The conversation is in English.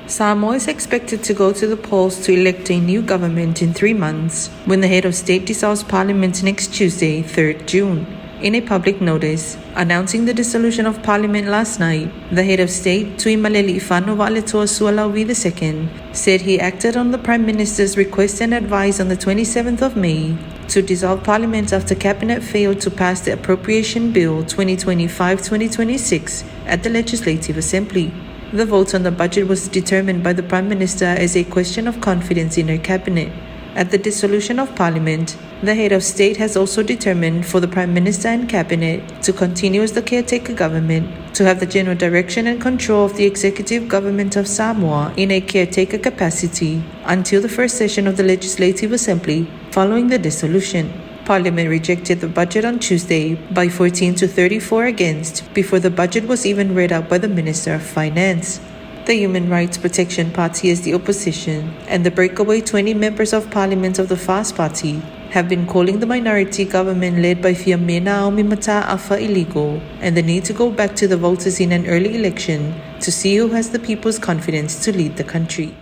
Samoa is expected to go to the polls to elect a new government in 3 months when the head of state dissolves parliament next Tuesday, 3rd June. In a public notice announcing the dissolution of parliament last night, the head of state, Tui Maleli Ifanoa Sualawi II, said he acted on the Prime Minister's request and advice on the 27th of May to dissolve parliament after cabinet failed to pass the Appropriation Bill 2025-2026 at the Legislative Assembly. The vote on the budget was determined by the Prime Minister as a question of confidence in her cabinet. At the dissolution of Parliament, the head of state has also determined for the Prime Minister and Cabinet to continue as the caretaker government, to have the general direction and control of the executive government of Samoa in a caretaker capacity until the first session of the Legislative Assembly following the dissolution. Parliament rejected the budget on Tuesday by 14 to 34 against before the budget was even read out by the Minister of Finance. The Human Rights Protection Party is the opposition, and the breakaway 20 members of Parliament of the Fast Party have been calling the minority government led by Fiamena Aumimata Afa illegal and the need to go back to the voters in an early election to see who has the people's confidence to lead the country.